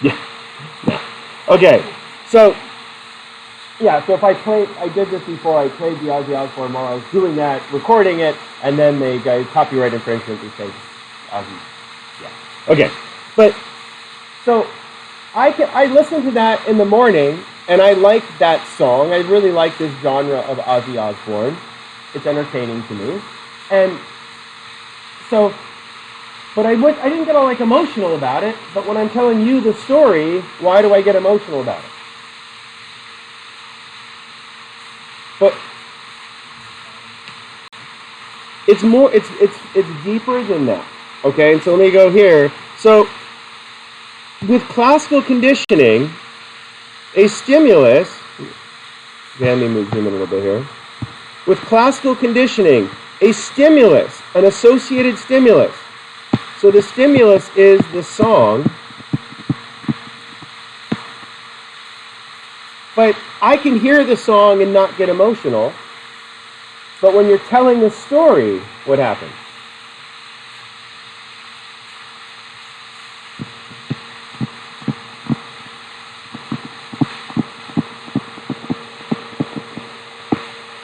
Yeah. No. Okay. So yeah. So if I did this before. I played the Ozzy Osbourne while I was doing that, recording it, and then they got copyright infringement because Ozzy. Yeah. Okay. But so I listen to that in the morning, and I like that song. I really like this genre of Ozzy Osbourne. It's entertaining to me, and so. But I didn't get all like emotional about it. But when I'm telling you the story, why do I get emotional about it? But it's more. It's deeper than that. Okay, and so let me go here. So with classical conditioning, a stimulus. Let me move zoom in a little bit here. With classical conditioning, a stimulus, an associated stimulus. So the stimulus is the song, but I can hear the song and not get emotional. But when you're telling the story, what happens?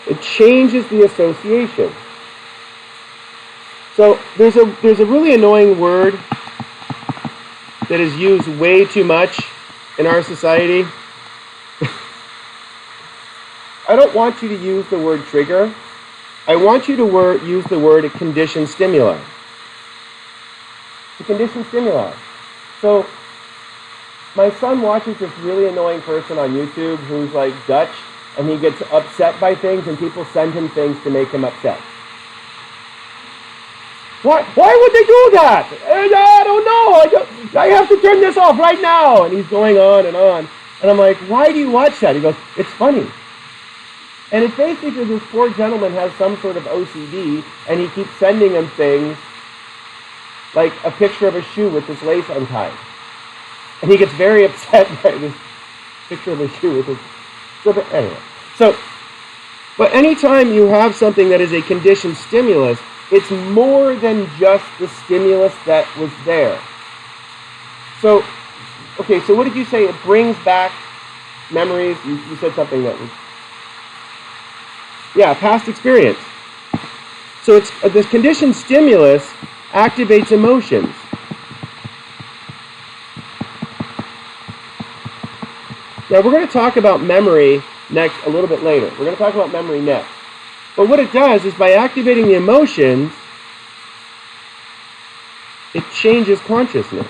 It changes the association. So there's a really annoying word that is used way too much in our society. I don't want you to use the word trigger. I want you to use the word conditioned stimuli. The conditioned stimuli. So my son watches this really annoying person on YouTube who's like Dutch, and he gets upset by things, and people send him things to make him upset. Why would they do that? I don't know. I have to turn this off right now. And he's going on. And I'm like, why do you watch that? He goes, it's funny. And it's basically this poor gentleman has some sort of OCD, and he keeps sending him things like a picture of a shoe with this lace untied. And he gets very upset by this picture of a shoe with this. But anytime you have something that is a conditioned stimulus, it's more than just the stimulus that was there. So, okay, so what did you say? It brings back memories. You said something that was... Yeah, past experience. So it's this conditioned stimulus activates emotions. Now we're going to talk about memory next a little bit later. We're going to talk about memory next. But what it does is by activating the emotions, it changes consciousness.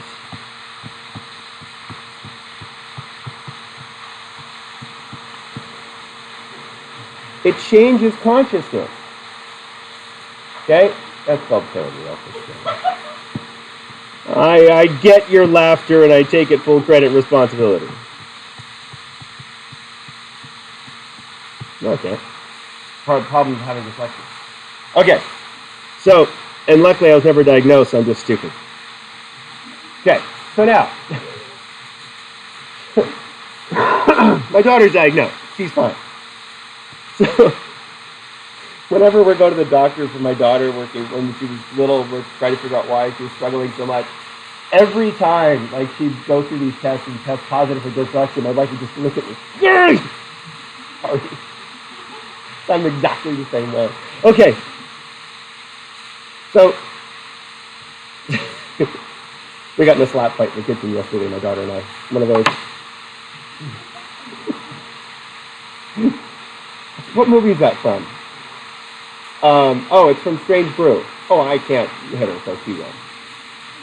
It changes consciousness. Okay? That's called therapy. I get your laughter and I take it full credit and responsibility. Okay. Hard problem having dyslexia. Okay. So, and luckily I was never diagnosed, so I'm just stupid. Okay. So now, my daughter's diagnosed. She's fine. So, whenever we go to the doctor for my daughter when she was little, we're trying to figure out why she was struggling so much. Every time, like, she'd go through these tests and test positive for dyslexia, my wife would just look at me. Sorry. I'm exactly the same way. Okay. So, we got in a slap fight in the kitchen yesterday, my daughter and I. One of those. What movie is that from? Oh, it's from Strange Brew. Oh, I can't hit her, so she will.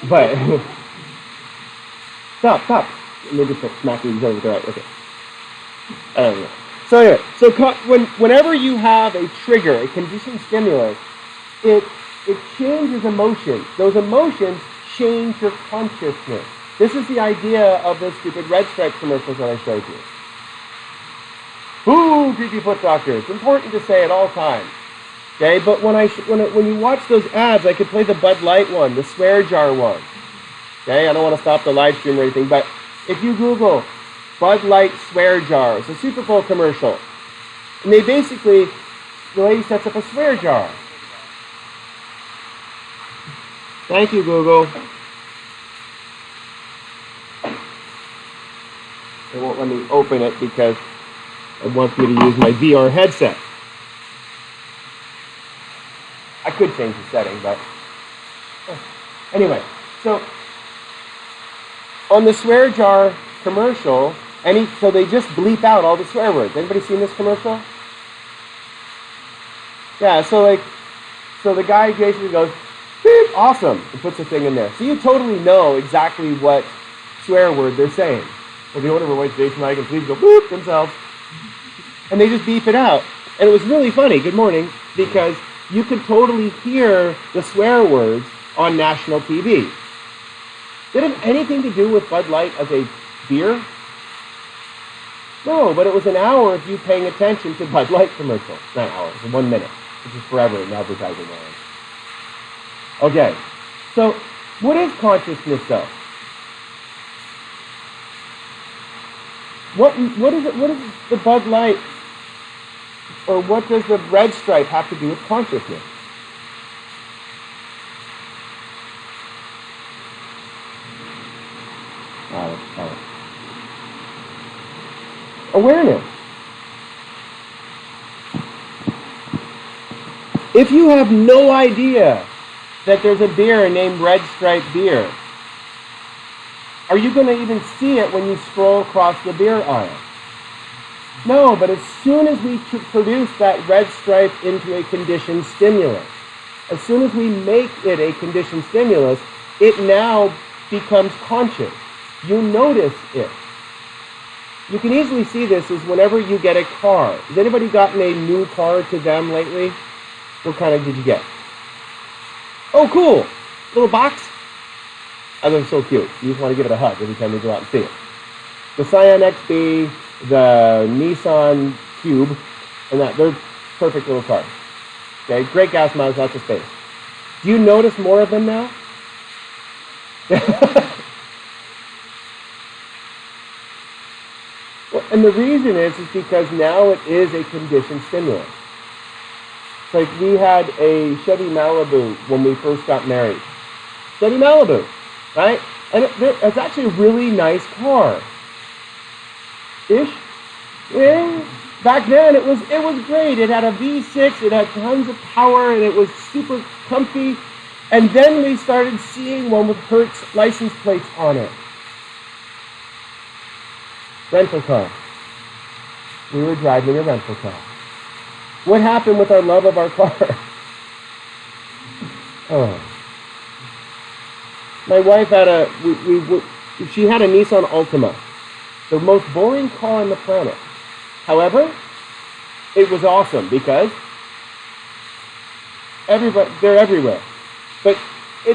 But, stop. And they just start smacking each other with the right. Okay. I don't know. So anyway, whenever you have a trigger, a conditioned stimulus, it changes emotions. Those emotions change your consciousness. This is the idea of those stupid Red Stripe commercials that I showed you. Boo, creepy foot doctor. It's important to say at all times. Okay, but when you watch those ads, I could play the Bud Light one, the swear jar one. Okay, I don't want to stop the live stream or anything, but if you Google Bud Light swear jar, it's a Super Bowl commercial, and they basically, the lady sets up a swear jar. Thank you, Google. It won't let me open it because it wants me to use my VR headset. I could change the setting, but anyway. So on the swear jar commercial, so they just bleep out all the swear words. Anybody seen this commercial? Yeah. So the guy basically goes, beep, awesome, and puts a thing in there. So you totally know exactly what swear word they're saying. Well, the owner of Jason and I can please go boop themselves. And they just beep it out. And it was really funny, good morning, because you could totally hear the swear words on national TV. Did it have anything to do with Bud Light as a beer? No, but it was an hour of you paying attention to Bud Light commercial. Not an hour, it was 1 minute, which is forever in advertising land. Okay, so what is consciousness though? What is it? What is the Bud Light, or what does the Red Stripe have to do with consciousness? Awareness. If you have no idea that there's a beer named Red Stripe beer, are you going to even see it when you scroll across the beer aisle? No, but as soon as we produce that red stripe into a conditioned stimulus, as soon as we make it a conditioned stimulus, it now becomes conscious. You notice it. You can easily see this as whenever you get a car. Has anybody gotten a new car to them lately? What kind of did you get? Oh, cool. Little box. Oh, they're so cute. You just want to give it a hug every time you go out and see it. The Scion XB, the Nissan Cube, and they're perfect little cars. Okay, great gas mileage, lots of space. Do you notice more of them now? Well, and the reason is because now it is a conditioned stimulus. It's like we had a Chevy Malibu when we first got married. Chevy Malibu, right? And it's actually a really nice car. Ish. Yeah. Back then it was great. It had a V6, it had tons of power, and it was super comfy. And then we started seeing one with Hertz license plates on it. Rental car. We were driving a rental car. What happened with our love of our car? Oh. My wife had she had a Nissan Altima. The most boring car on the planet. However, it was awesome because they're everywhere. But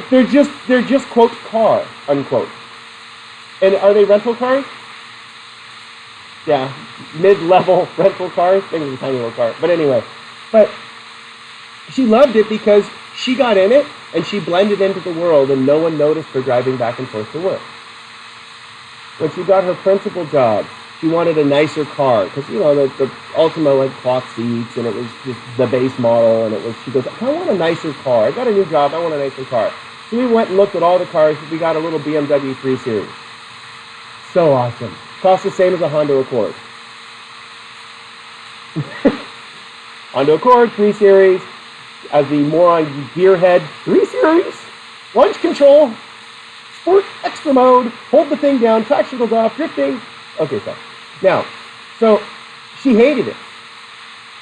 they're just quote car, unquote. And are they rental cars? Yeah, mid-level rental cars. Maybe it's a tiny little car. But anyway, she loved it because she got in it and she blended into the world and no one noticed her driving back and forth to work. When she got her principal job, she wanted a nicer car because, the Altima had cloth seats and it was just the base model, and she goes, I want a nicer car. I got a new job, I want a nicer car. So we went and looked at all the cars. We got a little BMW 3 Series. So awesome. Cost the same as a Honda Accord. Honda Accord 3 Series, as the moron gearhead 3 Series, launch control, sport, extra mode, hold the thing down, traction goes off, drifting. Okay, so she hated it.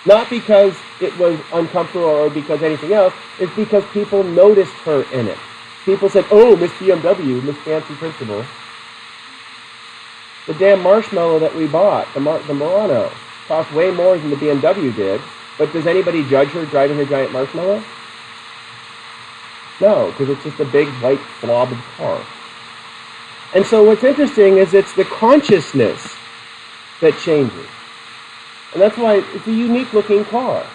Not because it was uncomfortable or because anything else, it's because people noticed her in it. People said, oh, Miss BMW, Miss Fancy Principal. The damn Marshmallow that we bought, the Murano, cost way more than the BMW did. But does anybody judge her driving her giant Marshmallow? No, because it's just a big white blob of car. And so what's interesting is it's the consciousness that changes. And that's why it's a unique looking car.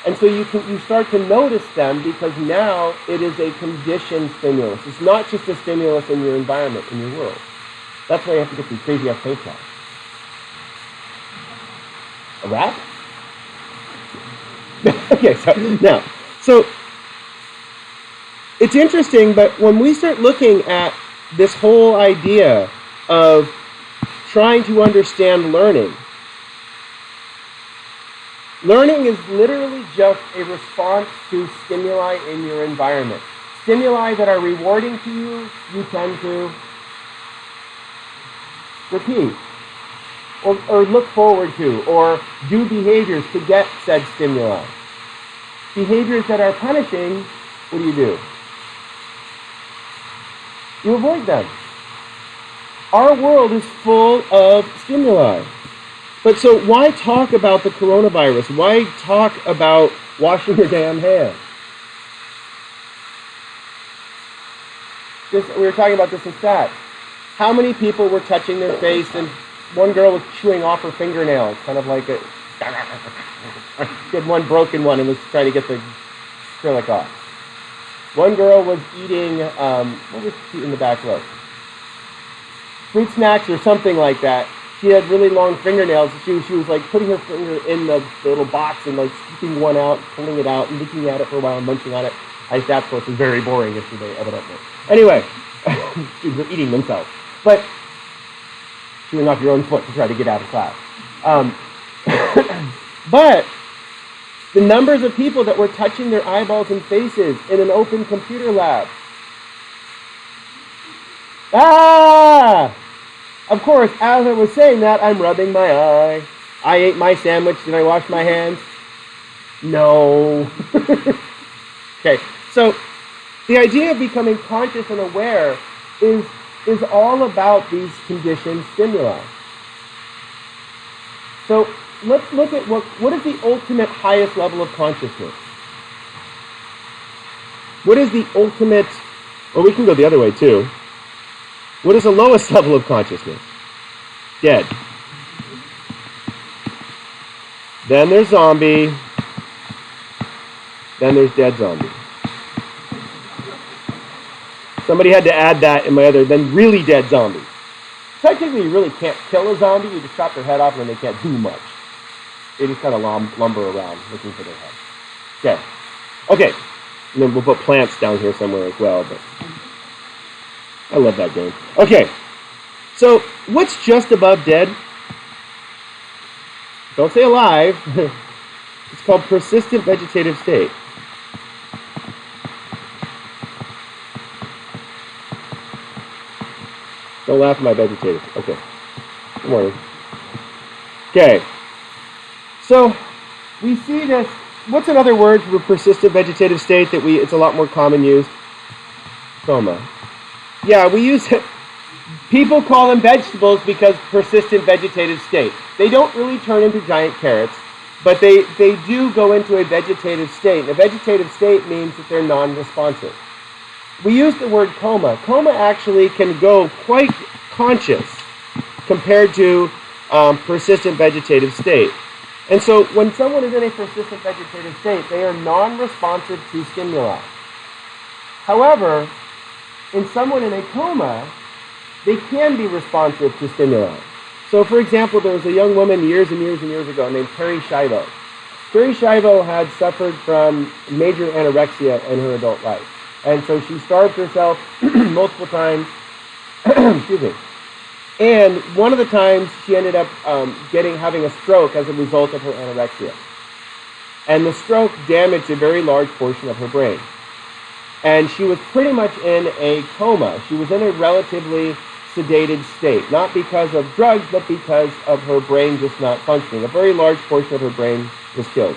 And so you start to notice them because now it is a conditioned stimulus. It's not just a stimulus in your environment, in your world. That's why you have to get these crazy ass paint jobs. A wrap? Okay, so it's interesting, but when we start looking at this whole idea of trying to understand learning. Learning is literally just a response to stimuli in your environment. Stimuli that are rewarding to you, you tend to repeat, or look forward to, or do behaviors to get said stimuli. Behaviors that are punishing, what do? You avoid them. Our world is full of stimuli. But so why talk about the coronavirus? Why talk about washing your damn hands? We were talking about this in stats. How many people were touching their face, and one girl was chewing off her fingernails, kind of like a... She had one broken one and was trying to get the acrylic off. One girl was eating, what was she in the back row? Fruit snacks or something like that. She had really long fingernails. She was like putting her finger in the little box and like scooping one out, pulling it out, and looking at it for a while and munching on it. I stats course was very boring yesterday, evidently. Anyway, students were eating themselves. But chewing off your own foot to try to get out of class. But the numbers of people that were touching their eyeballs and faces in an open computer lab. Of course, as I was saying that, I'm rubbing my eye. I ate my sandwich. Did I wash my hands? No. Okay, so the idea of becoming conscious and aware is all about these conditioned stimuli. So let's look at what is the ultimate highest level of consciousness? What is the ultimate, or we can go the other way too. What is the lowest level of consciousness? Dead. Then there's zombie. Then there's dead zombie. Somebody had to add that in my other, then really dead zombie. Technically, you really can't kill a zombie. You just chop their head off and they can't do much. They just kind of lumber around looking for their head. Okay. And then we'll put plants down here somewhere as well, but I love that game. Okay, so what's just above dead? Don't say alive. It's called persistent vegetative state. Don't laugh at my vegetative. Okay. Good morning. Okay. So we see this. What's another word for persistent vegetative state that it's a lot more common used? Coma. Yeah, we use it. People call them vegetables because persistent vegetative state. They don't really turn into giant carrots, but they do go into a vegetative state. And a vegetative state means that they're non-responsive. We use the word coma. Coma actually can go quite conscious compared to persistent vegetative state. And so when someone is in a persistent vegetative state, they are non-responsive to stimuli. However, in someone in a coma, they can be responsive to stimuli. So, for example, there was a young woman years and years and years ago named Terry Schiavo. Terry Schiavo had suffered from major anorexia in her adult life. And so she starved herself multiple times. Excuse me. And one of the times she ended up having a stroke as a result of her anorexia. And the stroke damaged a very large portion of her brain. And she was pretty much in a coma. She was in a relatively sedated state, not because of drugs, but because of her brain just not functioning. A very large portion of her brain was killed.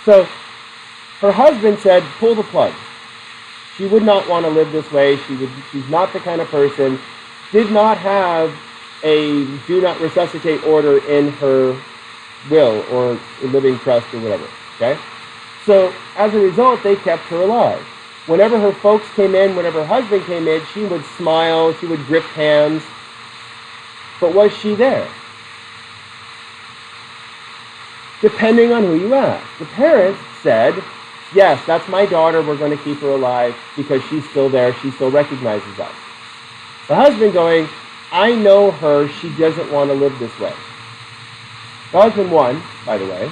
So her husband said, pull the plug. She would not want to live this way. She's not the kind of person, did not have a do not resuscitate order in her will or a living trust or whatever. Okay? So as a result, they kept her alive. Whenever her folks came in, whenever her husband came in, she would smile, she would grip hands. But was she there? Depending on who you ask. The parents said, yes, that's my daughter, we're going to keep her alive because she's still there, she still recognizes us. The husband going, I know her, she doesn't want to live this way. The husband won, by the way.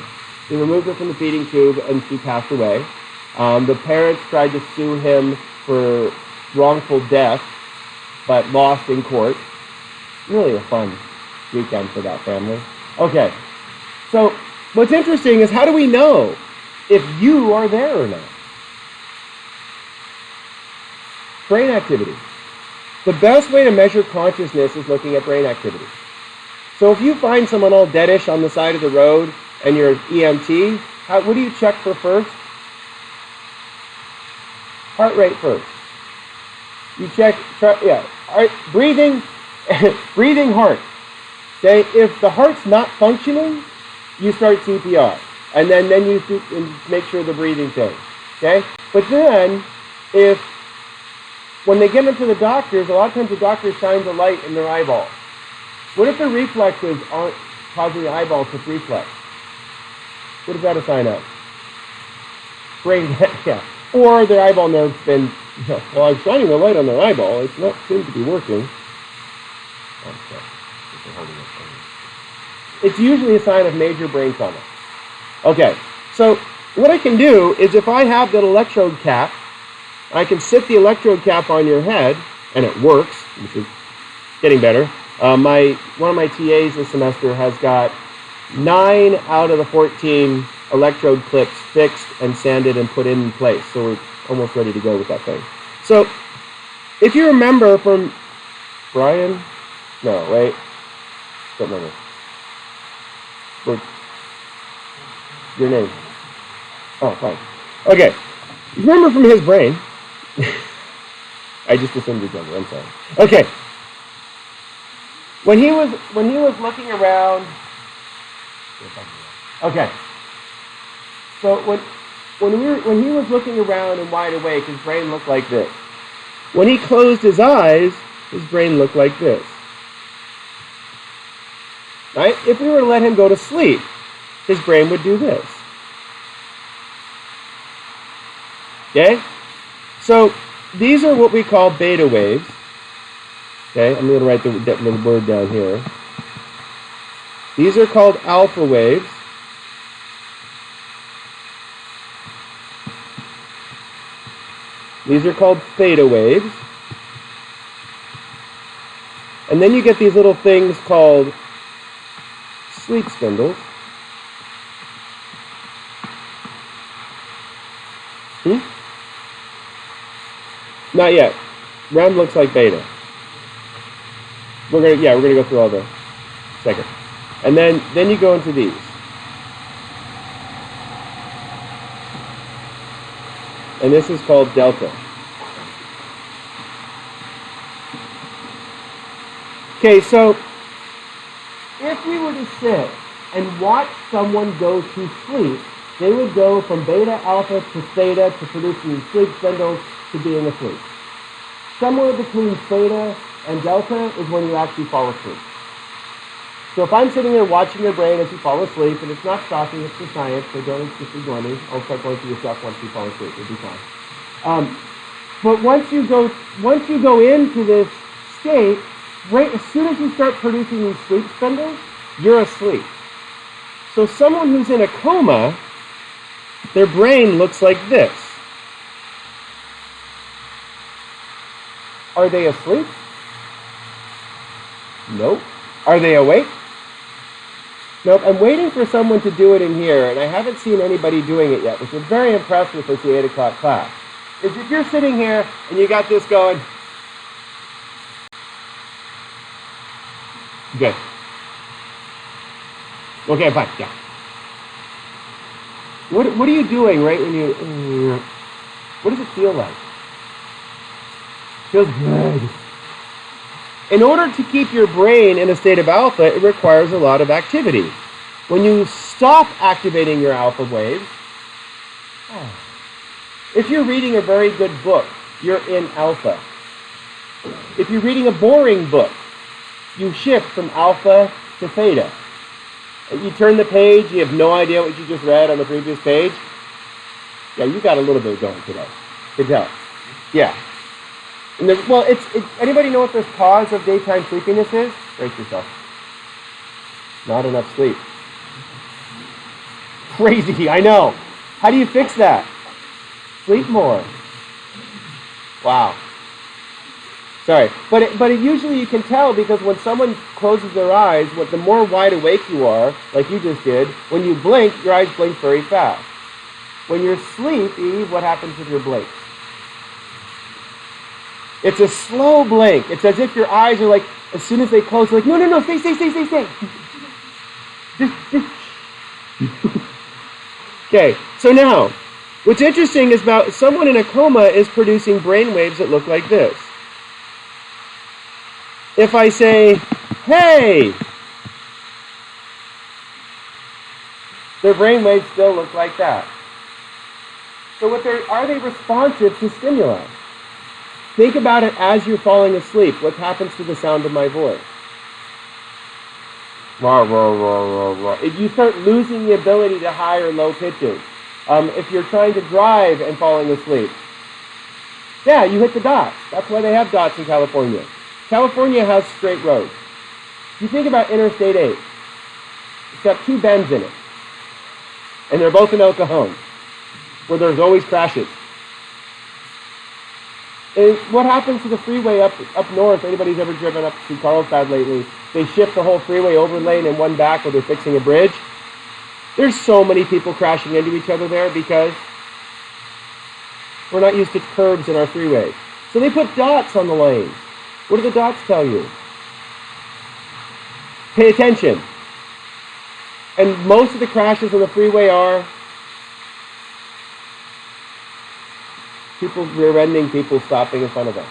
They removed her from the feeding tube and she passed away. The parents tried to sue him for wrongful death, but lost in court. Really a fun weekend for that family. Okay, so what's interesting is how do we know if you are there or not? Brain activity. The best way to measure consciousness is looking at brain activity. So if you find someone all deadish on the side of the road and you're EMT, what do you check for first? Heart rate first. You check, breathing, breathing heart. Okay, if the heart's not functioning, you start CPR, and then you make sure the breathing thing. Okay, but then when they get into the doctors, a lot of times the doctor shines a light in their eyeball. What if the reflexes aren't causing the eyeballs to reflex? What is that a sign of? Brain, yeah. Or their eyeball nerve's been, well, I'm shining the light on their eyeball. It's not seems to be working. It's usually a sign of major brain trauma. Okay, so what I can do is if I have that electrode cap, I can sit the electrode cap on your head, and it works, which is getting better. One of my TAs this semester has got 9 out of the 14 electrode clips fixed and sanded and put in place. So we're almost ready to go with that thing. So if you remember from Brian, no, wait, don't remember. Your name. Oh, fine. Okay. Remember from his brain. I just assumed his number, I'm sorry. Okay. When he was looking around. Okay. So when he was looking around and wide awake, his brain looked like this. When he closed his eyes, his brain looked like this. Right? If we were to let him go to sleep, his brain would do this. Okay? So these are what we call beta waves. Okay, I'm going to write the word down here. These are called alpha waves. These are called theta waves. And then you get these little things called sleep spindles. Not yet. REM looks like beta. We're gonna go through all the second. And then you go into these. And this is called delta. Okay, so if we were to sit and watch someone go to sleep, they would go from beta, alpha to theta to producing sleep spindles to being asleep. Somewhere between theta and delta is when you actually fall asleep. So if I'm sitting there watching your brain as you fall asleep, and it's not shocking, it's just science, so don't just ignore me. I'll start going through your stuff once you fall asleep, it'll be fine. But once you go into this state, right as soon as you start producing these sleep spindles, you're asleep. So someone who's in a coma, their brain looks like this. Are they asleep? Nope. Are they awake? Nope. I'm waiting for someone to do it in here, and I haven't seen anybody doing it yet, which I'm very impressed with the 8 o'clock class. Is if you're sitting here and you got this going. Good. Okay, fine. Yeah. What are you doing right when you... What does it feel like? Feels good. In order to keep your brain in a state of alpha, it requires a lot of activity. When you stop activating your alpha waves, if you're reading a very good book, you're in alpha. If you're reading a boring book, you shift from alpha to theta. You turn the page, you have no idea what you just read on the previous page. Yeah, you got a little bit going today. Good tell. Yeah. And anybody know what the cause of daytime sleepiness is? Brace yourself. Not enough sleep. Crazy, I know. How do you fix that? Sleep more. Wow. Sorry, but usually you can tell because when someone closes their eyes, the more wide awake you are, like you just did, when you blink, your eyes blink very fast. When you're sleepy, what happens with your blink? It's a slow blink. It's as if your eyes are like, as soon as they close, you're like, no, stay. Just. Okay, so now, what's interesting is about someone in a coma is producing brain waves that look like this. If I say, hey, their brain waves still look like that. So are they responsive to stimuli? Think about it as you're falling asleep. What happens to the sound of my voice? Rah, rah, rah, rah, rah. If you start losing the ability to high or low pitches. If you're trying to drive and falling asleep, yeah, you hit the dots. That's why they have dots in California. California has straight roads. You think about Interstate 8. It's got 2 bends in it. And they're both in El Cajon, where there's always crashes. And what happens to the freeway up north? Anybody's ever driven up to Carlsbad lately? They shift the whole freeway over lane and one back where they're fixing a bridge. There's so many people crashing into each other there because we're not used to curbs in our freeways. So they put dots on the lanes. What do the dots tell you? Pay attention. And most of the crashes on the freeway are people rear-ending people stopping in front of them.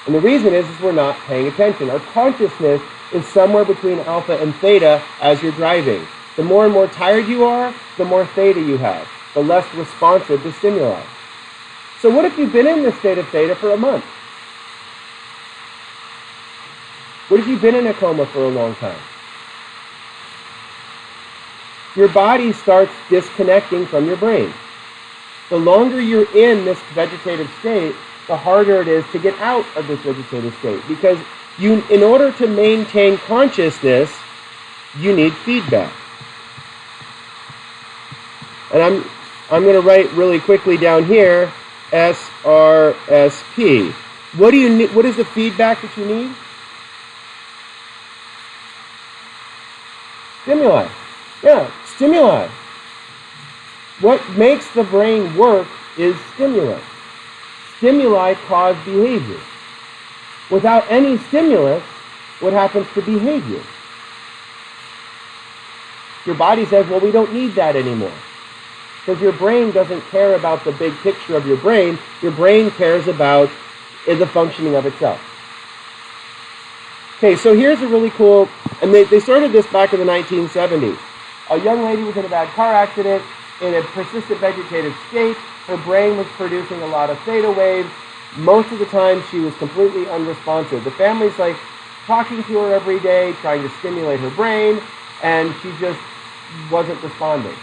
And the reason is we're not paying attention. Our consciousness is somewhere between alpha and theta as you're driving. The more and more tired you are, the more theta you have, the less responsive to stimuli. So what if you've been in this state of theta for a month? What if you've been in a coma for a long time? Your body starts disconnecting from your brain. The longer you're in this vegetative state, the harder it is to get out of this vegetative state. Because in order to maintain consciousness, you need feedback. And I'm going to write really quickly down here, SRSP. What do you need? What is the feedback that you need? Stimuli. Yeah, stimuli. What makes the brain work is stimulus. Stimuli cause behavior. Without any stimulus, what happens to behavior? Your body says, well, we don't need that anymore. Because your brain doesn't care about the big picture of your brain. Your brain cares about the functioning of itself. Okay, so here's a really cool, and they started this back in the 1970s. A young lady was in a bad car accident in a persistent vegetative state. Her brain was producing a lot of theta waves. Most of the time, she was completely unresponsive. The family's like talking to her every day, trying to stimulate her brain, and she just wasn't responding.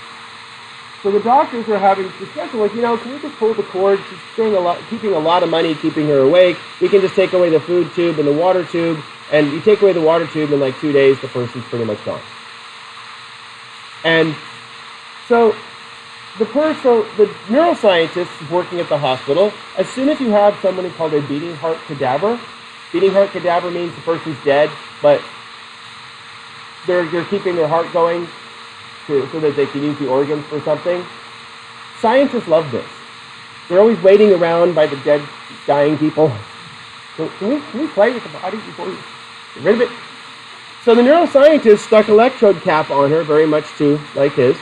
So the doctors were having discussion, like, can we just pull the cord? She's keeping a lot of money, keeping her awake. We can just take away the food tube and the water tube, and you take away the water tube in like 2 days, the person's pretty much gone. And so the neuroscientist working at the hospital, as soon as you have someone called a beating heart cadaver means the person's dead, but they're keeping their heart going so that they can use the organs for something. Scientists love this. They're always waiting around by the dead, dying people. Can we play with the body before we get rid of it? So the neuroscientist stuck electrode cap on her, very much to like his.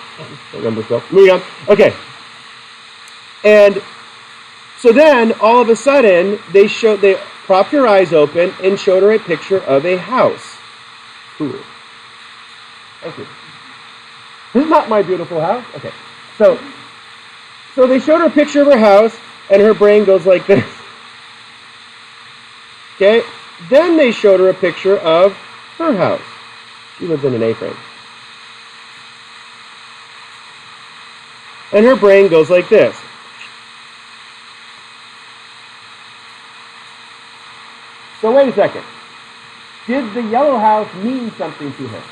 Remember still. Moving on. Okay. And so then, all of a sudden, they propped her eyes open and showed her a picture of a house. Cool. Thank you. This is not my beautiful house. Okay. So they showed her a picture of her house, and her brain goes like this. Okay. Then they showed her a picture of her house. She lives in an A-frame. And her brain goes like this. So wait a second. Did the yellow house mean something to her?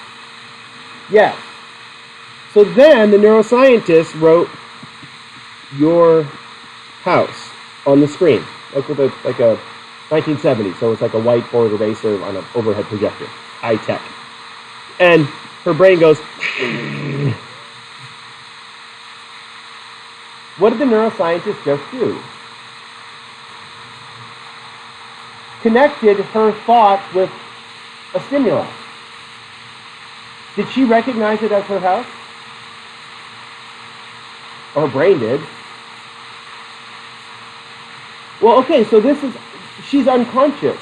Yes. So then the neuroscientist wrote your house on the screen, like with a 1970, so it's like a whiteboard eraser on an overhead projector. High tech. And her brain goes, what did the neuroscientist just do? Connected her thoughts with a stimulus. Did she recognize it as her house? Or her brain did. Well, okay, so she's unconscious.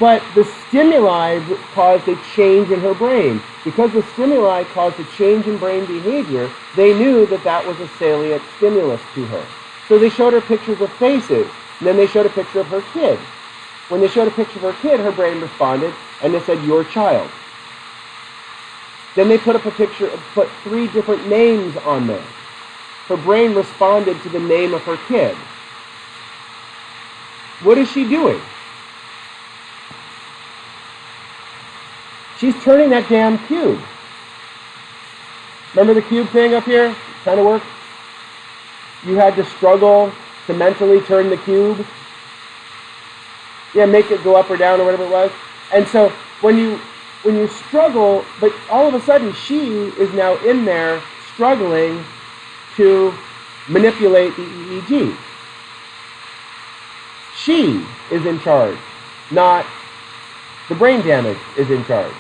But the stimuli caused a change in her brain. Because the stimuli caused a change in brain behavior, they knew that that was a salient stimulus to her. So they showed her pictures of faces, and then they showed a picture of her kid. When they showed a picture of her kid, her brain responded, and they said, your child. Then they put up a picture, put 3 different names on there. Her brain responded to the name of her kid. What is she doing? She's turning that damn cube. Remember the cube thing up here? Kind of worked? You had to struggle to mentally turn the cube. Yeah, make it go up or down or whatever it was. And so when you struggle, but all of a sudden she is now in there struggling to manipulate the EEG. She is in charge, not the brain damage is in charge.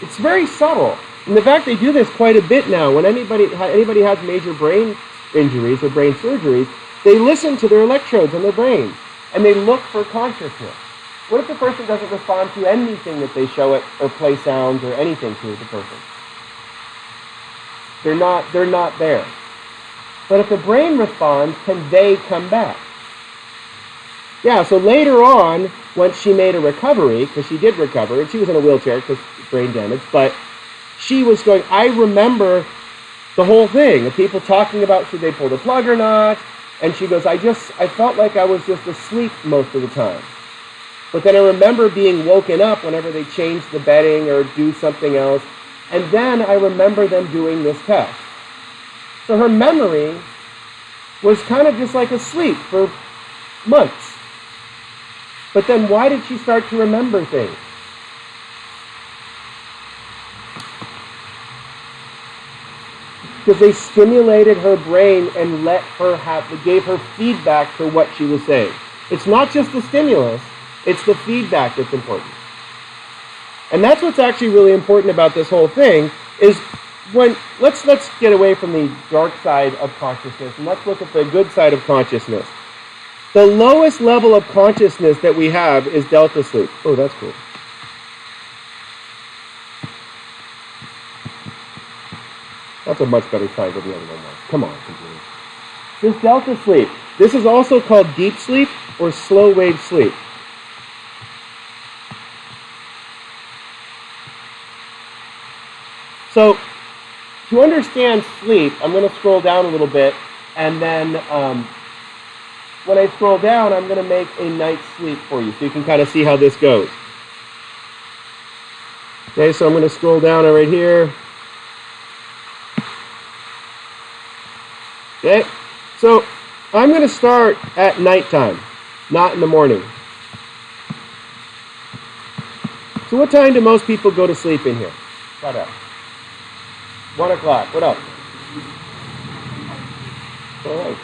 It's very subtle. And the fact they do this quite a bit now, when anybody has major brain injuries or brain surgeries, they listen to their electrodes on their brain, and they look for consciousness. What if the person doesn't respond to anything that they show it, or play sounds, or anything to the person? They're not there. But if the brain responds, can they come back? Yeah, so later on, once she made a recovery, because she did recover, and she was in a wheelchair because brain damage, but she was going, I remember the whole thing of people talking about should they pull the plug or not, and she goes, I felt like I was just asleep most of the time. But then I remember being woken up whenever they changed the bedding or do something else, and then I remember them doing this test. So her memory was kind of just like asleep for months. But then why did she start to remember things? Because they stimulated her brain and gave her feedback for what she was saying. It's not just the stimulus, it's the feedback that's important. And that's what's actually really important about this whole thing is let's get away from the dark side of consciousness and let's look at the good side of consciousness. The lowest level of consciousness that we have is delta sleep. Oh, that's cool. That's a much better sign than the other one was. Come on, computer. This delta sleep. This is also called deep sleep or slow wave sleep. So, to understand sleep, I'm going to scroll down a little bit, and then when I scroll down, I'm going to make a night's sleep for you, so you can kind of see how this goes. Okay, so I'm going to scroll down right here. Okay, so I'm going to start at nighttime, not in the morning. So what time do most people go to sleep in here? Shut up. 1 o'clock. What else? All right.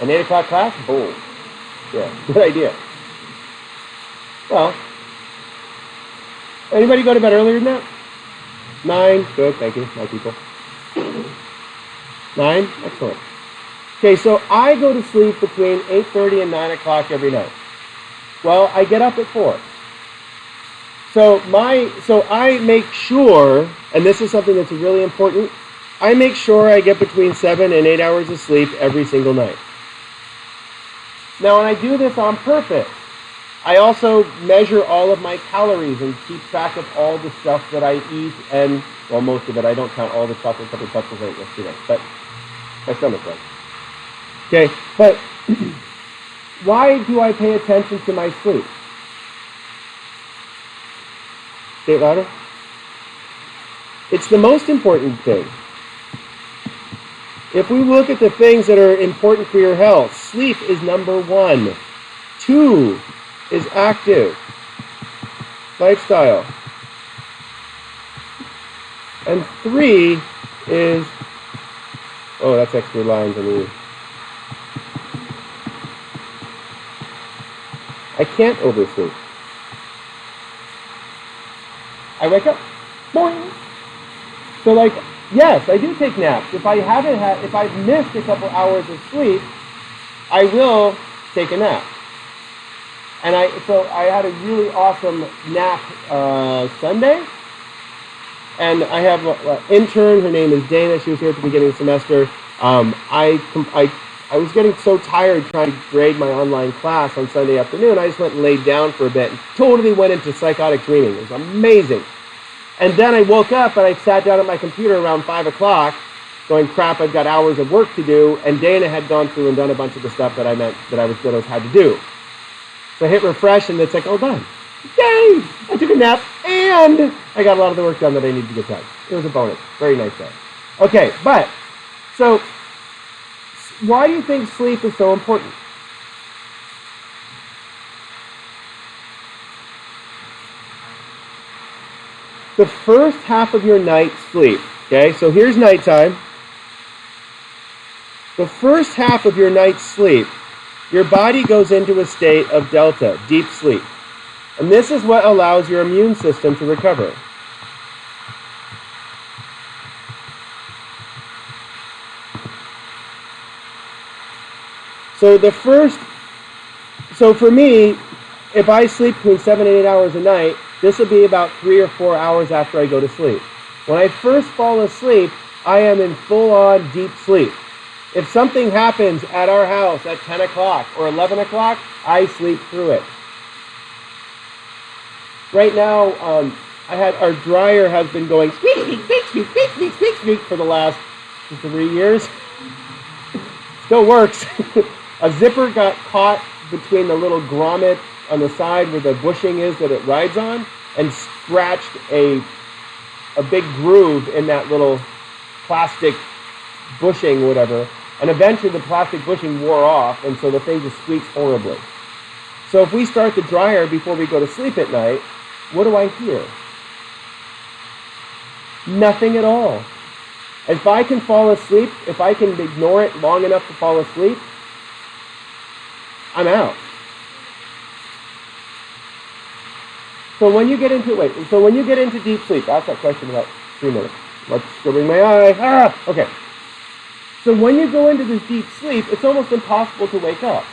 An 8 o'clock class? Boom. Yeah, good idea. Well, anybody go to bed earlier than that? 9. Good, thank you, my people. 9? Excellent. Okay, so I go to sleep between 8:30 and 9 o'clock every night. Well, I get up at 4. So I make sure, and this is something that's really important, I make sure I get between 7 and 8 hours of sleep every single night. Now, when I do this on purpose, I also measure all of my calories and keep track of all the stuff that I eat, and, well, most of it. I don't count all the chocolate covered pretzels I ate yesterday, but my stomach does. Okay, but why do I pay attention to my sleep? Say it louder. It's the most important thing. If we look at the things that are important for your health, sleep is number 1. 2 is active lifestyle. And 3 is, oh, that's extra lines on the, I can't oversleep. I wake up, boing. So like, yes, I do take naps. If if I've missed a couple hours of sleep, I will take a nap. And so I had a really awesome nap Sunday. And I have an intern, her name is Dana, she was here at the beginning of the semester. I was getting so tired trying to grade my online class on Sunday afternoon, I just went and laid down for a bit and totally went into psychotic dreaming. It was amazing. And then I woke up and I sat down at my computer around 5 o'clock going, crap, I've got hours of work to do, and Dana had gone through and done a bunch of the stuff that I had to do. So I hit refresh and it's like, oh, done. Yay! I took a nap and I got a lot of the work done that I needed to get done. It was a bonus. Very nice day. Okay, so why do you think sleep is so important? The first half of your night's sleep, okay, so here's nighttime. The first half of your night's sleep, your body goes into a state of delta, deep sleep. And this is what allows your immune system to recover. So for me, if I sleep between 7 and 8 hours a night, this will be about 3 or 4 hours after I go to sleep. When I first fall asleep, I am in full-on deep sleep. If something happens at our house at 10 o'clock or 11 o'clock, I sleep through it. Right now, our dryer has been going squeak, squeak, squeak, squeak, squeak, squeak, squeak, squeak for the last 3 years. Still works. A zipper got caught between the little grommet on the side where the bushing is that it rides on and scratched a big groove in that little plastic bushing, whatever. And eventually the plastic bushing wore off, and so the thing just squeaks horribly. So if we start the dryer before we go to sleep at night, what do I hear? Nothing at all. If I can fall asleep, if I can ignore it long enough to fall asleep, I'm out. So when you get into deep sleep, ask that question in about 3 minutes. What's scribbling my eye? Okay. So when you go into this deep sleep, it's almost impossible to wake up.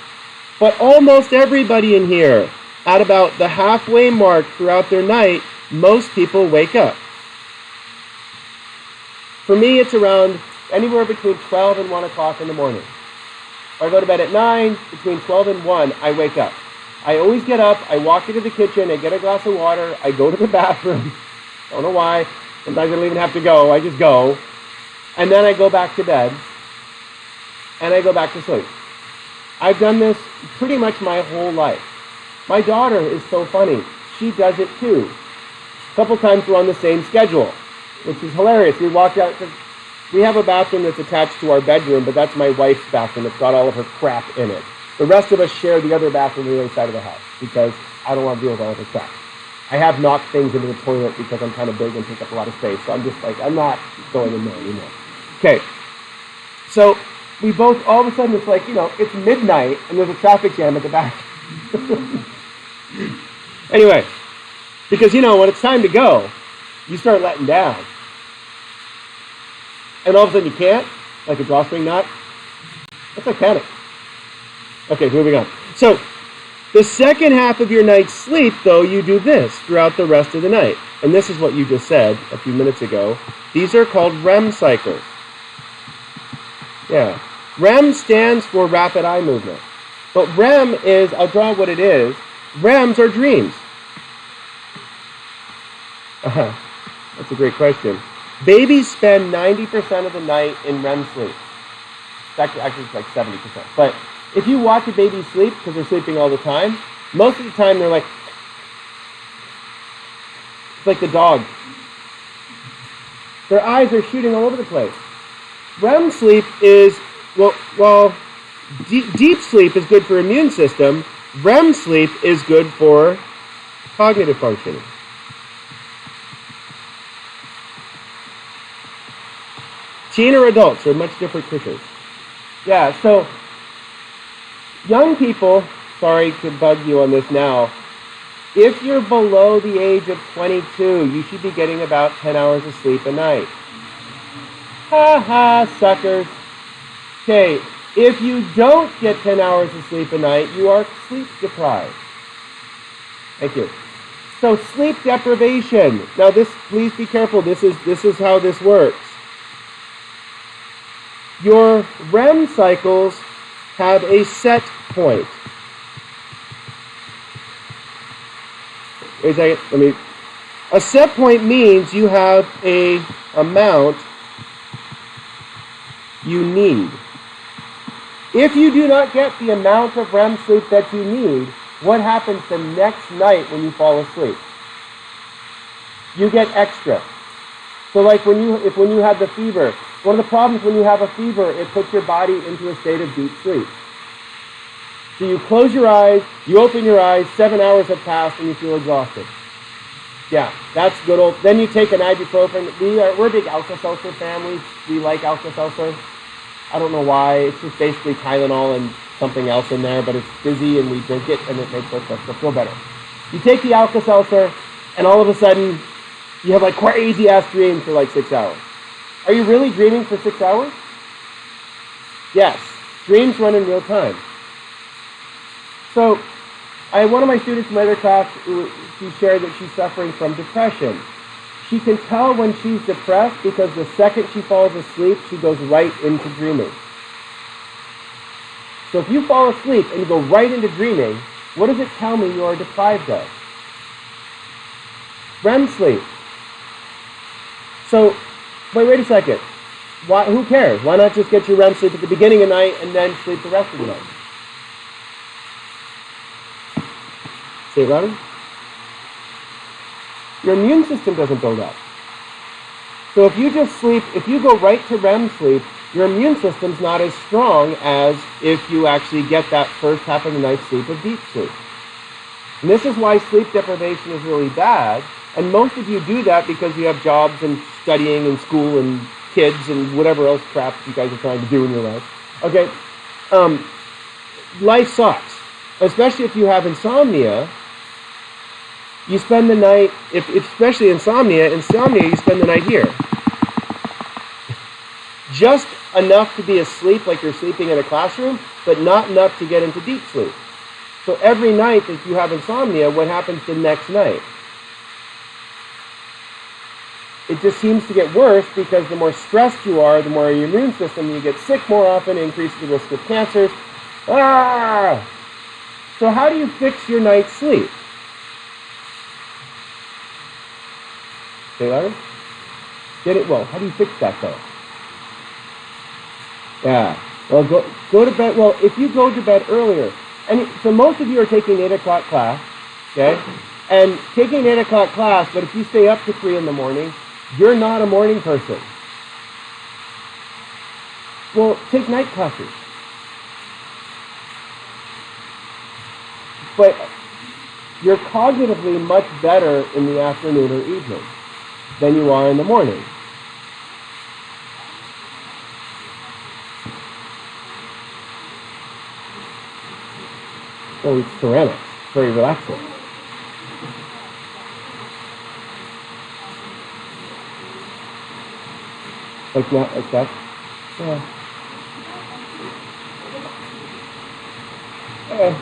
But almost everybody in here, at about the halfway mark throughout their night, most people wake up. For me, it's around anywhere between 12 and 1 o'clock in the morning. If I go to bed at 9, between 12 and 1, I wake up. I always get up, I walk into the kitchen, I get a glass of water, I go to the bathroom. Don't know why. Sometimes I don't even have to go. I just go. And then I go back to bed. And I go back to sleep. I've done this pretty much my whole life. My daughter is so funny. She does it too. A couple times we're on the same schedule, which is hilarious. We walked out, because we have a bathroom that's attached to our bedroom, but that's my wife's bathroom. It's got all of her crap in it. The rest of us share the other bathroom on the other side of the house, because I don't want to deal with all of her crap. I have knocked things into the toilet because I'm kind of big and take up a lot of space, so I'm just like, I'm not going in there anymore. Okay, so we both, all of a sudden, it's like, it's midnight, and there's a traffic jam at the back. Anyway, because, when it's time to go, you start letting down. And all of a sudden you can't, like a drawstring knot. That's like panic. Okay, moving on. So, the second half of your night's sleep, though, you do this throughout the rest of the night. And this is what you just said a few minutes ago. These are called REM cycles. Yeah. REM stands for rapid eye movement. But REM is, I'll draw what it is. REMs are dreams. That's a great question. Babies spend 90% of the night in REM sleep. Actually, it's like 70%. But if you watch a baby sleep, because they're sleeping all the time, most of the time they're like, it's like the dog. Their eyes are shooting all over the place. REM sleep is, well, deep sleep is good for immune system. REM sleep is good for cognitive functioning. Teen or adults are much different creatures. Yeah, so young people, sorry to bug you on this now, if you're below the age of 22, you should be getting about 10 hours of sleep a night. Ha ha, suckers. Okay, if you don't get 10 hours of sleep a night, you are sleep deprived. Thank you. So sleep deprivation. Now this, please be careful. This is how this works. Your REM cycles have a set point. A set point means you have a amount you need. If you do not get the amount of REM sleep that you need, what happens the next night when you fall asleep? You get extra. So like when you have the fever, one of the problems when you have a fever, it puts your body into a state of deep sleep. So you close your eyes, you open your eyes, 7 hours have passed and you feel exhausted. Yeah, that's good old. Then you take an ibuprofen. We're a big Alka-Seltzer family. We like Alka-Seltzer. I don't know why. It's just basically Tylenol and something else in there, but it's fizzy and we drink it and it makes us feel better. You take the Alka-Seltzer and all of a sudden you have like crazy ass dreams for like 6 hours. Are you really dreaming for 6 hours? Yes. Dreams run in real time. So, I had one of my students in my other class, she shared that she's suffering from depression. She can tell when she's depressed because the second she falls asleep, she goes right into dreaming. So if you fall asleep and you go right into dreaming, what does it tell me you are deprived of? REM sleep. So, wait a second. Who cares? Why not just get your REM sleep at the beginning of the night and then sleep the rest of the night? Say it louder. Your immune system doesn't build up. So if you just sleep, if you go right to REM sleep, your immune system's not as strong as if you actually get that first half of the night's sleep of deep sleep. And this is why sleep deprivation is really bad. And most of you do that because you have jobs and studying and school and kids and whatever else crap you guys are trying to do in your life. Okay? Life sucks. Especially if you have insomnia. You spend the night, especially insomnia, you spend the night here. Just enough to be asleep like you're sleeping in a classroom, but not enough to get into deep sleep. So every night that you have insomnia, what happens the next night? It just seems to get worse because the more stressed you are, the more your immune system, you get sick more often, increases the risk of cancers. So how do you fix your night's sleep? Say louder. How do you fix that though? Yeah. Well, go to bed. Well, if you go to bed earlier, and so most of you are taking 8 o'clock class, okay? And taking 8 o'clock class, but if you stay up to 3 in the morning, you're not a morning person. Well, take night classes. But you're cognitively much better in the afternoon or evening than you are in the morning. Oh, it's ceramics. Very relaxing. Like that? Yeah.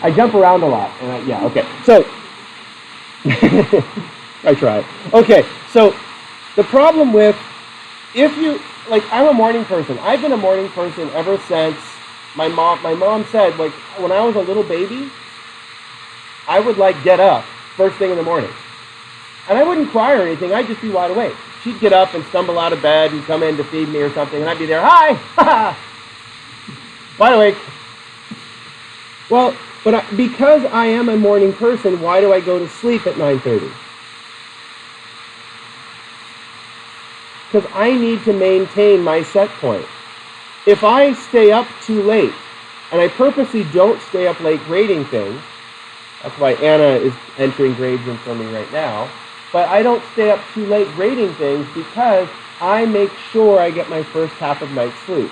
I jump around a lot. And okay. So, I try. Okay, so the problem with, I'm a morning person. I've been a morning person ever since my mom said, like, when I was a little baby, I would, like, get up first thing in the morning. And I wouldn't cry or anything. I'd just be wide awake. She'd get up and stumble out of bed and come in to feed me or something, and I'd be there, hi! Wide awake. Well, but because I am a morning person, why do I go to sleep at 9:30? Because I need to maintain my set point. If I stay up too late, And I purposely don't stay up late grading things. That's why Anna is entering grades in for me right now. But I don't stay up too late grading things because I make sure I get my first half of night's sleep.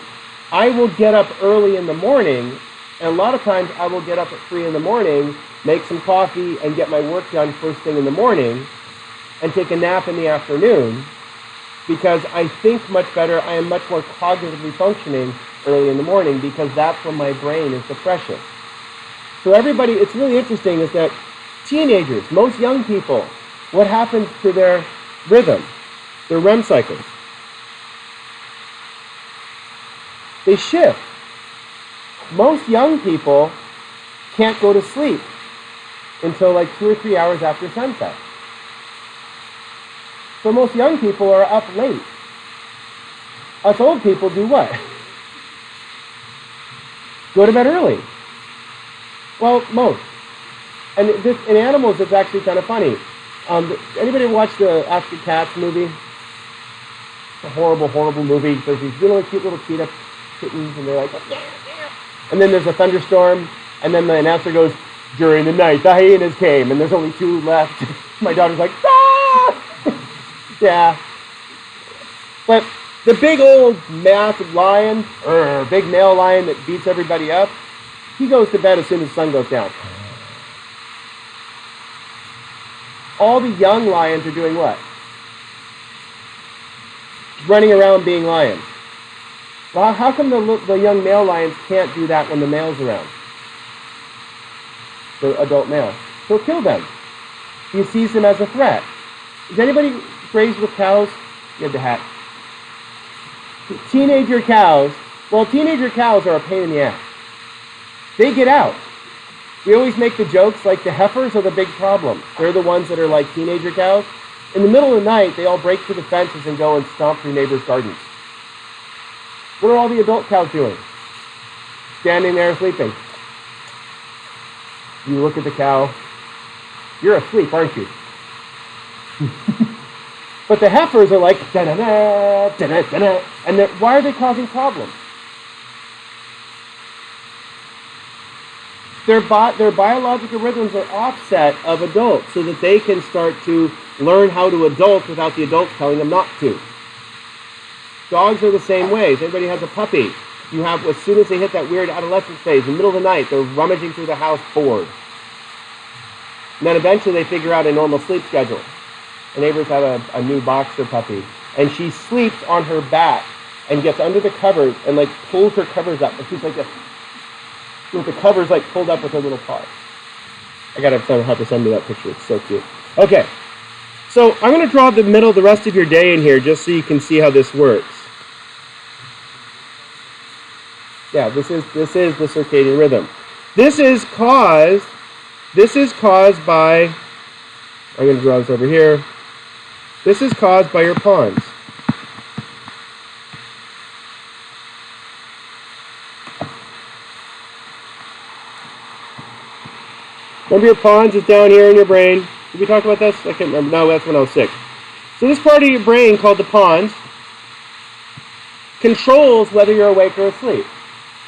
I will get up early in the morning, and a lot of times I will get up at 3 in the morning, make some coffee, and get my work done first thing in the morning, and take a nap in the afternoon, because I think much better, I am much more cognitively functioning early in the morning, because that's when my brain is the freshest. So everybody, it's really interesting, is that teenagers, most young people, what happens to their rhythm, their REM cycles? They shift. Most young people can't go to sleep until like 2 or 3 hours after sunset. So most young people are up late. Us old people do what? Go to bed early. Well, most. And in animals, it's actually kind of funny. Anybody watch the Ask the Cats movie? It's a horrible, horrible movie. There's these really cute little cheetah kittens, and they're like, and then there's a thunderstorm, and then the announcer goes, during the night, the hyenas came, and there's only 2 left. My daughter's like, ah! Yeah. But the big old massive lion, or big male lion that beats everybody up, he goes to bed as soon as the sun goes down. All the young lions are doing what? Running around being lions. Well, how come the young male lions can't do that when the male's around? The adult male. He'll kill them. He sees them as a threat. Is anybody raised with cows? You have the hat. Teenager cows. Well, teenager cows are a pain in the ass. They get out. We always make the jokes like the heifers are the big problem. They're the ones that are like teenager cows. In the middle of the night, they all break through the fences and go and stomp through neighbors' gardens. What are all the adult cows doing? Standing there sleeping. You look at the cow. You're asleep, aren't you? But the heifers are like, da-da-da, da-da-da-da, and why are they causing problems? Their biological rhythms are offset of adults so that they can start to learn how to adult without the adults telling them not to. Dogs are the same way. If anybody has a puppy, you have, as soon as they hit that weird adolescence phase, in the middle of the night, they're rummaging through the house bored. And then eventually they figure out a normal sleep schedule. The neighbors have a new boxer puppy, and she sleeps on her back and gets under the covers and like pulls her covers up. And she's like this, with the covers like pulled up with her little paws. I gotta have to send me that picture. It's so cute. Okay, so I'm gonna draw the rest of your day in here just so you can see how this works. Yeah, this is the circadian rhythm. This is caused by, I'm going to draw this over here. This is caused by your pons. Remember your pons is down here in your brain. Did we talk about this? I can't remember. No, that's when I was sick. So this part of your brain called the pons controls whether you're awake or asleep.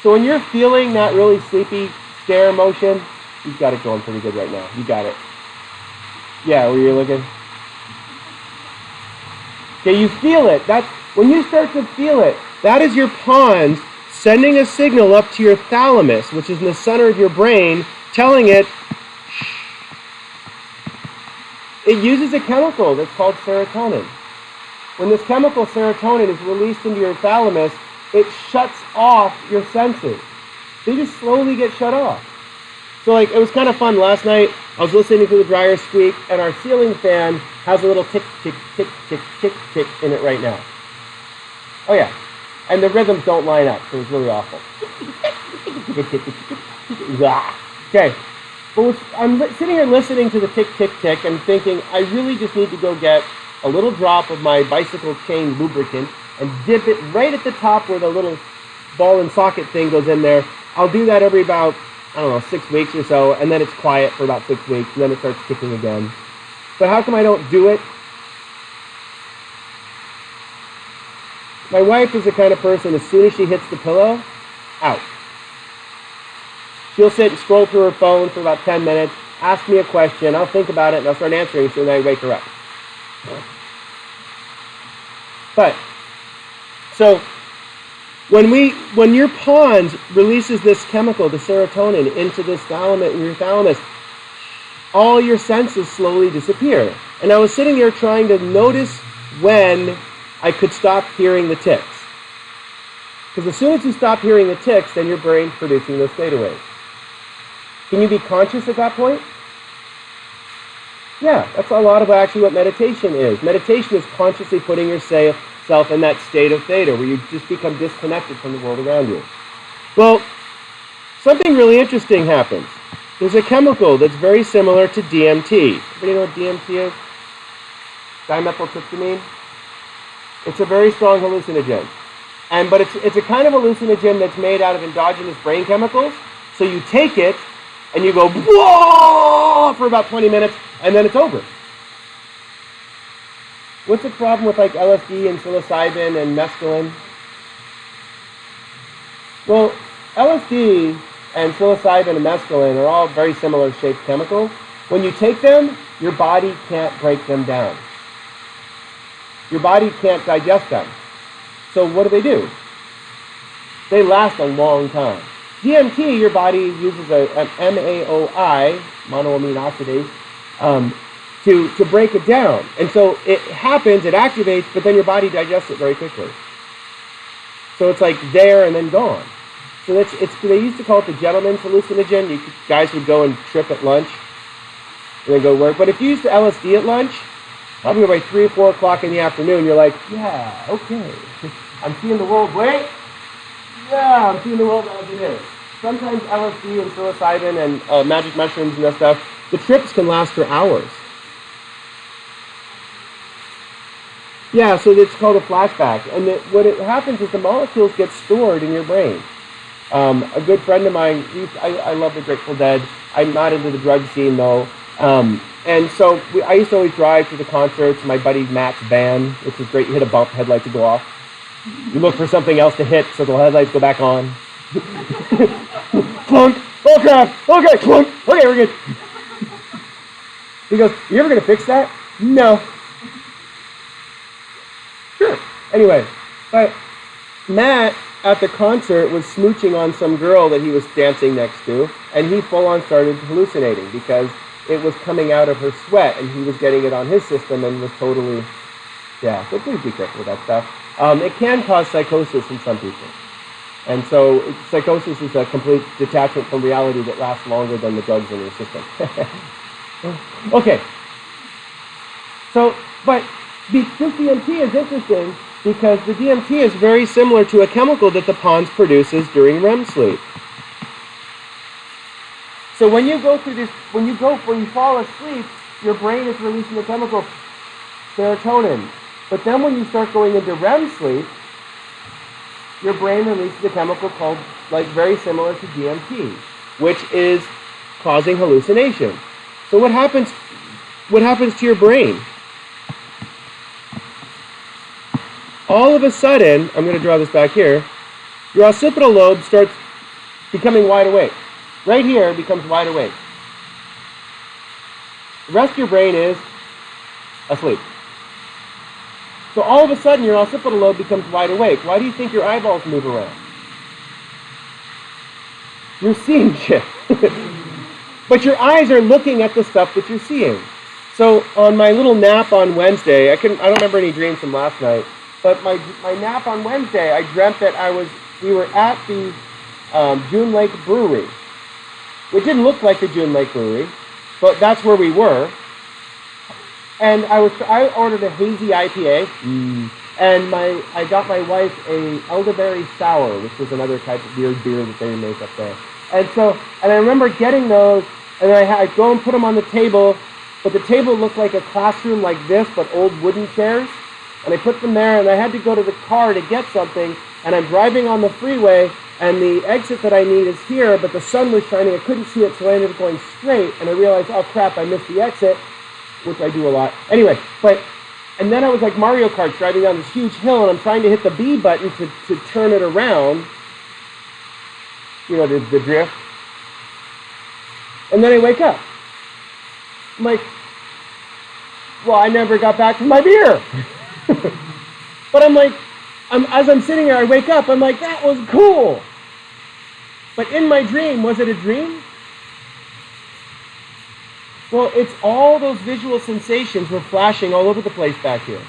So when you're feeling that really sleepy stare motion, you've got it going pretty good right now. You got it. Yeah, where you're looking. Okay, you feel it. That's when you start to feel it. That is your pons sending a signal up to your thalamus, which is in the center of your brain, telling it. It uses a chemical that's called serotonin. When this chemical serotonin is released into your thalamus, it shuts off your senses. They just slowly get shut off. So like, it was kind of fun last night. I was listening to the dryer squeak, and our ceiling fan has a little tick, tick, tick, tick, tick, tick in it right now. Oh yeah. And the rhythms don't line up, so it's really awful. Okay. But I'm sitting here listening to the tick, tick, tick, and thinking, I really just need to go get a little drop of my bicycle chain lubricant and dip it right at the top where the little ball and socket thing goes in there. I'll do that every about, 6 weeks or so, and then it's quiet for about 6 weeks, and then it starts ticking again. But how come I don't do it? My wife is the kind of person, as soon as she hits the pillow, out. She'll sit and scroll through her phone for about 10 minutes, ask me a question, I'll think about it, and I'll start answering, so then I wake her up. But, so, when your pons releases this chemical, the serotonin, into this thalamus, in your thalamus, all your senses slowly disappear. And I was sitting there trying to notice when I could stop hearing the ticks. Because as soon as you stop hearing the ticks, then your brain's producing those theta waves. Can you be conscious at that point? Yeah, that's a lot of actually what meditation is. Meditation is consciously putting yourself in that state of theta, where you just become disconnected from the world around you. Well, something really interesting happens. There's a chemical that's very similar to DMT. Everybody know what DMT is? Dimethyltryptamine. It's a very strong hallucinogen. But it's a kind of hallucinogen that's made out of endogenous brain chemicals. So you take it, and you go, whoa, for about 20 minutes, and then it's over. What's the problem with like LSD and psilocybin and mescaline? Well, LSD and psilocybin and mescaline are all very similar shaped chemicals. When you take them, your body can't break them down. Your body can't digest them. So what do? They last a long time. DMT, your body uses an MAOI, monoamine oxidase, to break it down. And so it happens, it activates, but then your body digests it very quickly. So it's like there and then gone. So they used to call it the gentleman's hallucinogen. Guys would go and trip at lunch and then go work. But if you used LSD at lunch, probably by 3 or 4 o'clock in the afternoon, you're like, yeah, okay. I'm seeing the world, wait. Yeah, I'm seeing the world as it is. Sometimes LSD and psilocybin and magic mushrooms and that stuff, the trips can last for hours. Yeah, so it's called a flashback. And what happens is the molecules get stored in your brain. A good friend of mine, I love the Grateful Dead. I'm not into the drug scene, though. And so I used to always drive to the concerts, my buddy Matt's band, which was great. You hit a bump, headlights would go off. You look for something else to hit so the headlights go back on. Clunk! Oh crap! Okay, clunk! Okay, we're good. He goes, you ever going to fix that? No. Sure. Anyway, but Matt at the concert was smooching on some girl that he was dancing next to, and he full on started hallucinating because it was coming out of her sweat, and he was getting it on his system and was totally, yeah, so please be careful with that stuff. It can cause psychosis in some people. And so psychosis is a complete detachment from reality that lasts longer than the drugs in your system. Okay. So, but this DMT is interesting because the DMT is very similar to a chemical that the pons produces during REM sleep. So when you go through this, when you fall asleep, your brain is releasing the chemical serotonin. But then when you start going into REM sleep, your brain releases a chemical called, like, very similar to DMT, which is causing hallucination. So what happens to your brain? All of a sudden, I'm going to draw this back here, your occipital lobe starts becoming wide awake. Right here becomes wide awake. The rest of your brain is asleep. So all of a sudden, your occipital lobe becomes wide awake. Why do you think your eyeballs move around? You're seeing shit. But your eyes are looking at the stuff that you're seeing. So on my little nap on Wednesday, I don't remember any dreams from last night, but my nap on Wednesday, I dreamt that we were at the June Lake Brewery. It didn't look like the June Lake Brewery, but that's where we were. And I ordered a hazy IPA, and I got my wife a elderberry sour, which was another type of weird beer that they make up there. And I remember getting those, and I go and put them on the table, but the table looked like a classroom like this, but old wooden chairs. And I put them there, and I had to go to the car to get something, and I'm driving on the freeway, and the exit that I need is here, but the sun was shining, I couldn't see it, so I ended up going straight, and I realized, oh crap, I missed the exit, which I do a lot. Anyway, and then I was like Mario Kart driving down this huge hill, and I'm trying to hit the B button to turn it around, you know, the drift. And then I wake up. I'm like, well, I never got back to my beer. But I'm like, as I'm sitting there, I wake up, I'm like, that was cool. But in my dream, was it a dream? Well, it's all those visual sensations were flashing all over the place back here.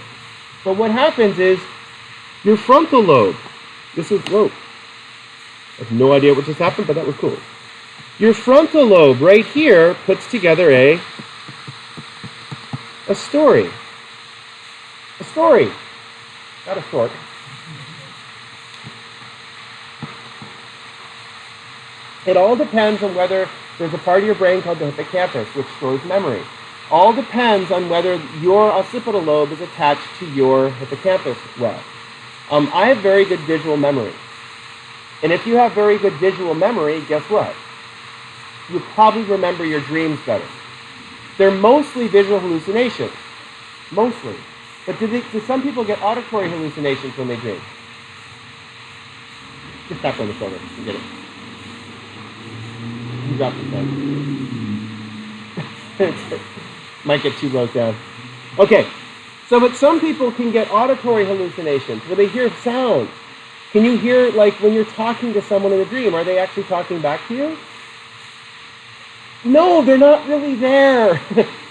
But what happens is, your frontal lobe, whoa. I have no idea what just happened, but that was cool. Your frontal lobe right here puts together a story. A story. Not a short. It all depends on whether there's a part of your brain called the hippocampus, which stores memory. All depends on whether your occipital lobe is attached to your hippocampus well. I have very good visual memory. And if you have very good visual memory, guess what? You probably remember your dreams better. They're mostly visual hallucinations. Mostly. But do some people get auditory hallucinations when they dream? Just tap on the shoulder and get it. You got the thing. Might get 2 rows down. Okay. So, but some people can get auditory hallucinations where they hear sounds. Can you hear, like, when you're talking to someone in a dream, are they actually talking back to you? No, they're not really there.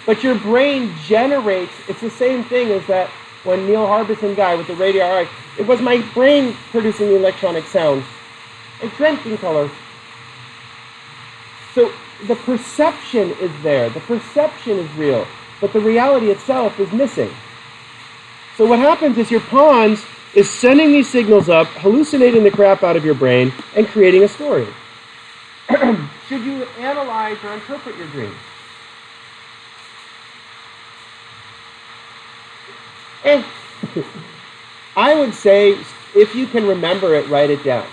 But your brain generates, it's the same thing as that when Neil Harbison guy with the radio, all right, it was my brain producing the electronic sounds. I dreamt in color. So the perception is there. The perception is real. But the reality itself is missing. So what happens is your pons is sending these signals up, hallucinating the crap out of your brain, and creating a story. Should you analyze or interpret your dreams? I would say, if you can remember it, write it down.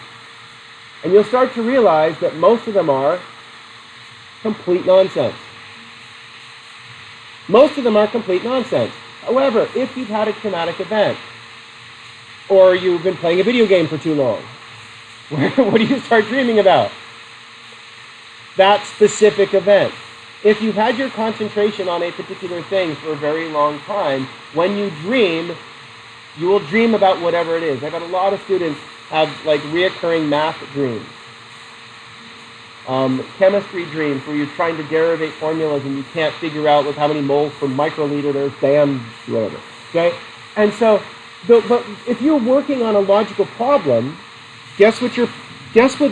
And you'll start to realize that most of them are complete nonsense. Most of them are complete nonsense. However, if you've had a traumatic event, or you've been playing a video game for too long, what do you start dreaming about? That specific event. If you've had your concentration on a particular thing for a very long time, when you dream, you will dream about whatever it is. I've had a lot of students have like reoccurring math dreams. Chemistry dreams where you're trying to derivate formulas and you can't figure out with how many moles per microliter there's, damn, whatever. Okay? And so, but if you're working on a logical problem, guess what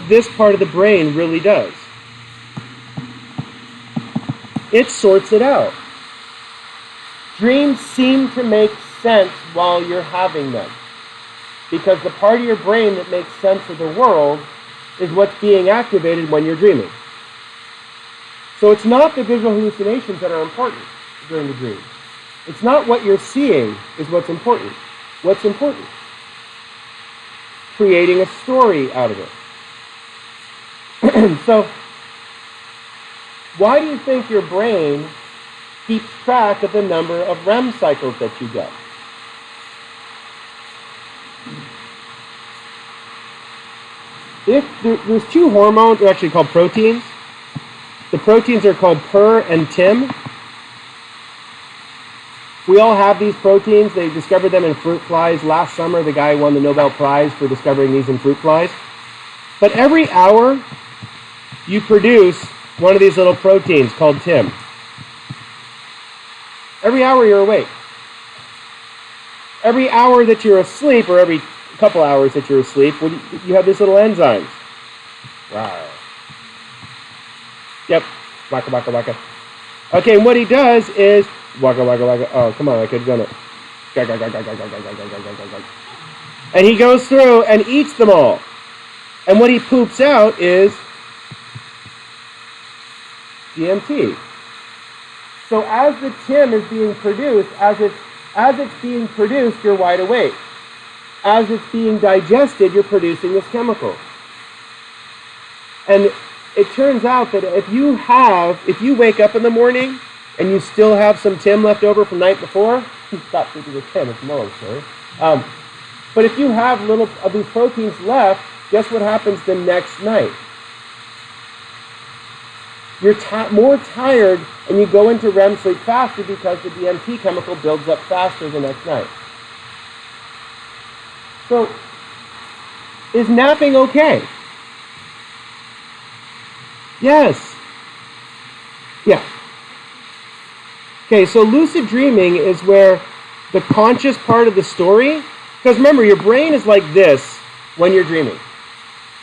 this part of the brain really does? It sorts it out. Dreams seem to make sense while you're having them, because the part of your brain that makes sense of the world is what's being activated when you're dreaming. So it's not the visual hallucinations that are important during the dream. It's not what you're seeing is what's important. What's important? Creating a story out of it. So, why do you think your brain keeps track of the number of REM cycles that you get? There's 2 hormones, they're actually called proteins. The proteins are called PER and TIM. We all have these proteins. They discovered them in fruit flies. Last summer, the guy won the Nobel Prize for discovering these in fruit flies. But every hour, you produce one of these little proteins called TIM. Every hour you're awake. Every hour that you're asleep, or every couple hours that you're asleep, you have these little enzymes. Wow. Yep. Waka, waka, waka. Okay, and what he does is, waka, waka, waka. Oh, come on, I could have done it. And he goes through and eats them all. And what he poops out is DMT. So as the TIM is being produced, as it's being produced, you're wide awake. As it's being digested, you're producing this chemical. And it turns out that if you wake up in the morning and you still have some TIM left over from the night before, stop thinking of TIM, it's Moe's story. But if you have little of these proteins left, guess what happens the next night? you're more tired and you go into REM sleep faster because the DMT chemical builds up faster the next night. So, is napping okay? Yes. Yeah. Okay, so lucid dreaming is where the conscious part of the story, because remember, your brain is like this when you're dreaming.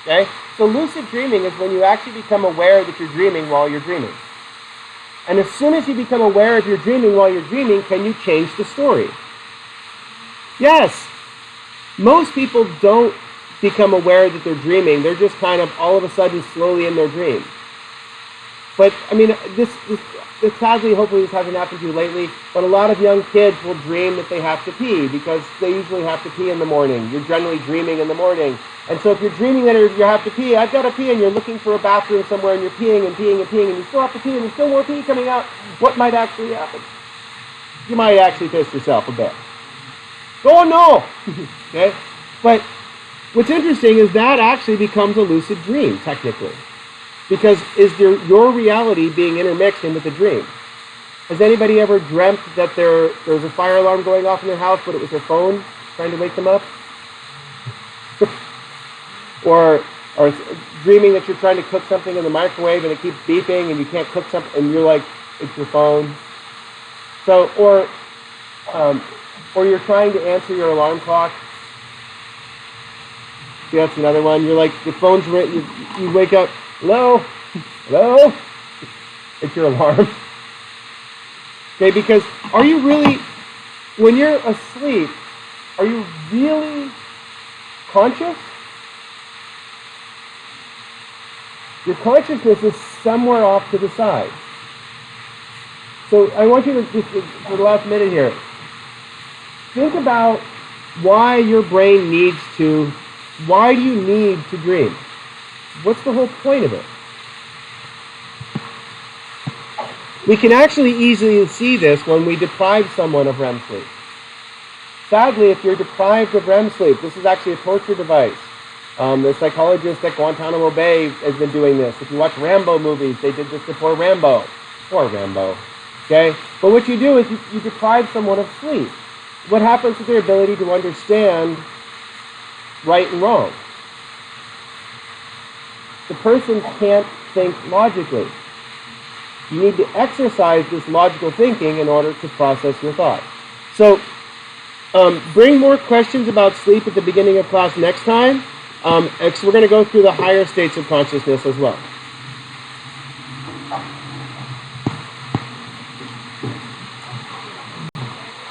Okay? So lucid dreaming is when you actually become aware that you're dreaming while you're dreaming. And as soon as you become aware of you're dreaming while you're dreaming, can you change the story? Yes. Most people don't become aware that they're dreaming. They're just kind of all of a sudden slowly in their dream. But, I mean, this sadly, hopefully this hasn't happened to you lately, but a lot of young kids will dream that they have to pee because they usually have to pee in the morning. You're generally dreaming in the morning. And so if you're dreaming that you have to pee, I've got to pee, and you're looking for a bathroom somewhere, and you're peeing and peeing and peeing, and you still have to pee, and there's still more pee coming out, what might actually happen? You might actually piss yourself a bit. Oh, no! Okay? But what's interesting is that actually becomes a lucid dream, technically. Because is your reality being intermixed into the dream? Has anybody ever dreamt that there was a fire alarm going off in their house, but it was their phone trying to wake them up? or dreaming that you're trying to cook something in the microwave and it keeps beeping and you can't cook something and you're like, it's your phone. So, or you're trying to answer your alarm clock. See, that's another one. You're like, your phone's ringing, you wake up, hello? Hello? It's your alarm. Okay, because are you really, when you're asleep, are you really conscious? Your consciousness is somewhere off to the side. So I want you to, just for the last minute here, think about why your brain needs to, why do you need to dream? What's the whole point of it? We can actually easily see this when we deprive someone of REM sleep. Sadly, if you're deprived of REM sleep, this is actually a torture device. The psychologist at Guantanamo Bay has been doing this. If you watch Rambo movies, they did this before Rambo. Poor Rambo. Okay? But what you do is you deprive someone of sleep. What happens with their ability to understand right and wrong? The person can't think logically. You need to exercise this logical thinking in order to process your thoughts. So, bring more questions about sleep at the beginning of class next time. So we're going to go through the higher states of consciousness as well.